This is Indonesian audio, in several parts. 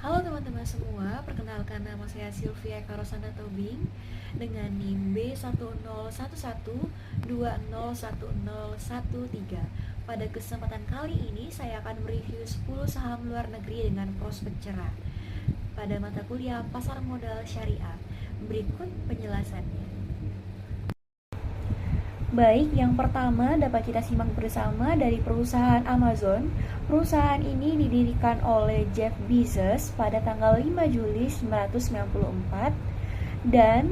Halo teman-teman semua, perkenalkan nama saya Sylvia Karosana Tobing dengan NIM B1011201013. Pada kesempatan kali ini saya akan mereview 10 saham luar negeri dengan prospek cerah pada mata kuliah Pasar Modal Syariah. Berikut penjelasannya. Baik, yang pertama dapat kita simak bersama dari perusahaan Amazon. Perusahaan ini didirikan oleh Jeff Bezos pada tanggal 5 Juli 1994 dan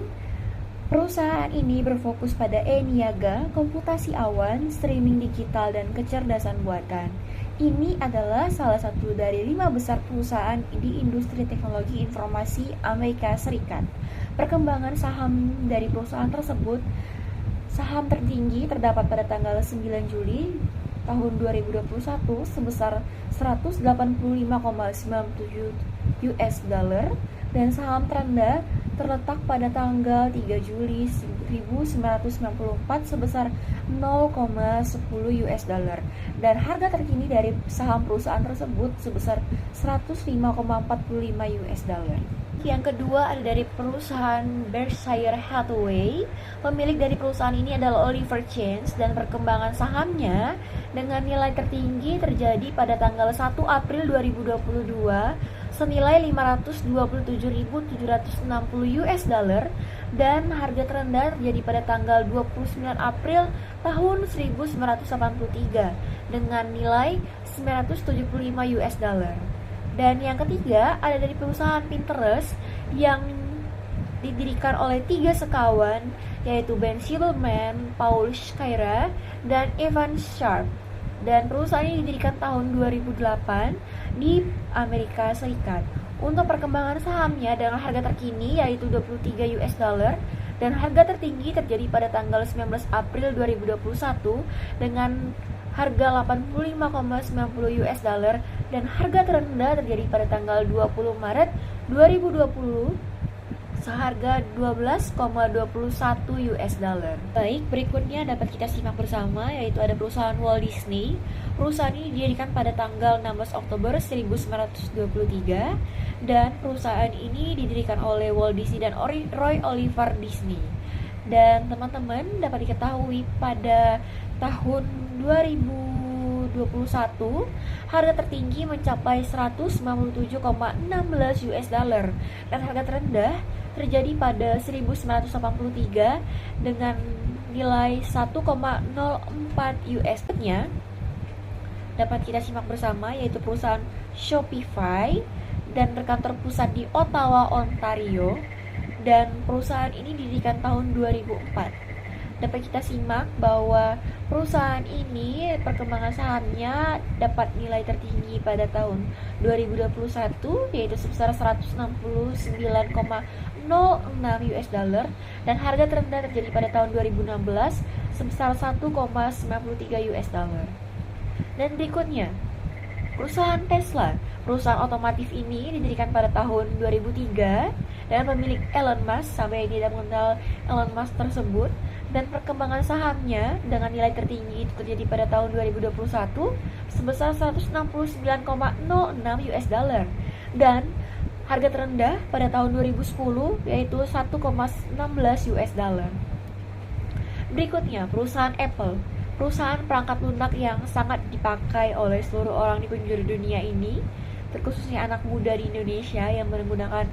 perusahaan ini berfokus pada e-niaga, komputasi awan, streaming digital, dan kecerdasan buatan. Ini adalah salah satu dari 5 besar perusahaan di industri teknologi informasi Amerika Serikat. Perkembangan saham dari perusahaan tersebut, saham tertinggi terdapat pada tanggal 9 Juli tahun 2021 sebesar 185,97 US dollar dan saham terendah terletak pada tanggal 3 Juli 1994 sebesar 0,10 US dollar dan harga terkini dari saham perusahaan tersebut sebesar 105,45 US dollar. Yang kedua ada dari perusahaan Berkshire Hathaway. Pemilik dari perusahaan ini adalah Oliver Chance dan perkembangan sahamnya dengan nilai tertinggi terjadi pada tanggal 1 April 2022 senilai 527.760 US dollar dan harga terendah terjadi pada tanggal 29 April tahun 1983 dengan nilai 975 US dollar. Dan yang ketiga ada dari perusahaan Pinterest yang didirikan oleh 3 sekawan yaitu Ben Silbermann, Paul Sciarra, dan Evan Sharp. Dan perusahaan ini didirikan tahun 2008 di Amerika Serikat. Untuk perkembangan sahamnya dengan harga terkini yaitu 23 US dollar dan harga tertinggi terjadi pada tanggal 19 April 2021 dengan harga 85,90 US dollar dan harga terendah terjadi pada tanggal 20 Maret 2020 seharga 12,21 US dollar. Baik, berikutnya dapat kita simak bersama yaitu ada perusahaan Walt Disney. Perusahaan ini didirikan pada tanggal 16 Oktober 1923 dan perusahaan ini didirikan oleh Walt Disney dan Roy Oliver Disney. Dan teman-teman dapat diketahui pada tahun 2021 harga tertinggi mencapai 197,16 US dollar dan harga terendah terjadi pada 1983 dengan nilai 1,04 US nya dapat kita simak bersama yaitu perusahaan Shopify dan berkantor pusat di Ottawa, Ontario dan perusahaan ini didirikan tahun 2004. Dapat kita simak bahwa perusahaan ini perkembangan sahamnya dapat nilai tertinggi pada tahun 2021 yaitu sebesar 169,06 US dollar dan harga terendah terjadi pada tahun 2016 sebesar 1,93 US dollar. Dan berikutnya perusahaan Tesla. Perusahaan otomotif ini didirikan pada tahun 2003 dan pemilik Elon Musk, sampai tidak mengenal Elon Musk tersebut, dan perkembangan sahamnya dengan nilai tertinggi itu terjadi pada tahun 2021 sebesar 169,06 US dollar dan harga terendah pada tahun 2010 yaitu 1,16 US dollar. Berikutnya perusahaan Apple. Perusahaan perangkat lunak yang sangat dipakai oleh seluruh orang di penjuru dunia ini, terkhususnya anak muda di Indonesia yang menggunakan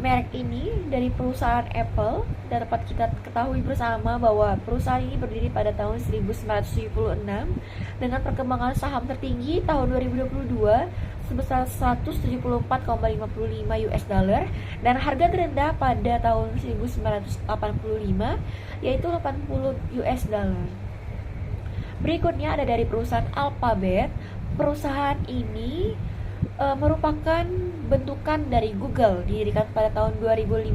merek ini dari perusahaan Apple. Dan dapat kita ketahui bersama bahwa perusahaan ini berdiri pada tahun 1976 dengan perkembangan saham tertinggi tahun 2022 sebesar 174,55 US dollar dan harga terendah pada tahun 1985 yaitu 80 US dollar. Berikutnya ada dari perusahaan Alphabet. Perusahaan ini merupakan bentukan dari Google, didirikan pada tahun 2015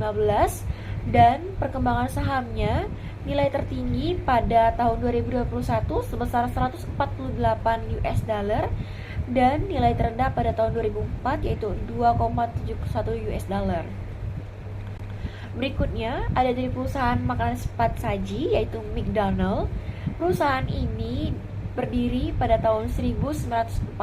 dan perkembangan sahamnya nilai tertinggi pada tahun 2021 sebesar 148 US dollar dan nilai terendah pada tahun 2004 yaitu 2,71 US dollar. Berikutnya ada dari perusahaan makanan cepat saji yaitu McDonald's. Perusahaan ini Berdiri pada tahun 1940,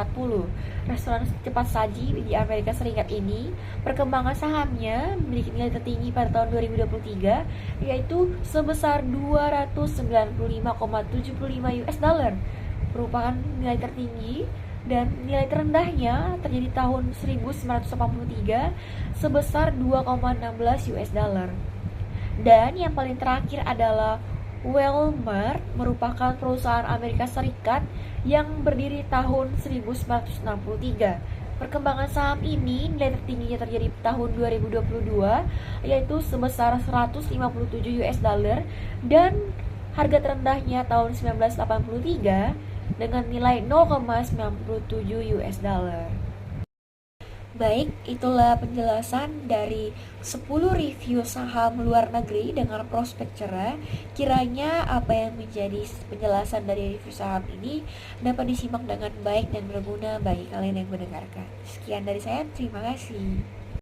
restoran cepat saji di Amerika Serikat ini, perkembangan sahamnya memiliki nilai tertinggi pada tahun 2023, yaitu sebesar 295,75 US dollar, merupakan nilai tertinggi, dan nilai terendahnya terjadi tahun 1983 sebesar 2,16 US dollar. Dan yang paling terakhir adalah Walmart, merupakan perusahaan Amerika Serikat yang berdiri tahun 1963. Perkembangan saham ini nilai tertingginya terjadi tahun 2022, yaitu sebesar 157 US dollar, dan harga terendahnya tahun 1983 dengan nilai 0,97 US dollar. Baik, itulah penjelasan dari 10 review saham luar negeri dengan prospek cerah. Kiranya apa yang menjadi penjelasan dari review saham ini dapat disimak dengan baik dan berguna bagi kalian yang mendengarkan. Sekian dari saya, terima kasih.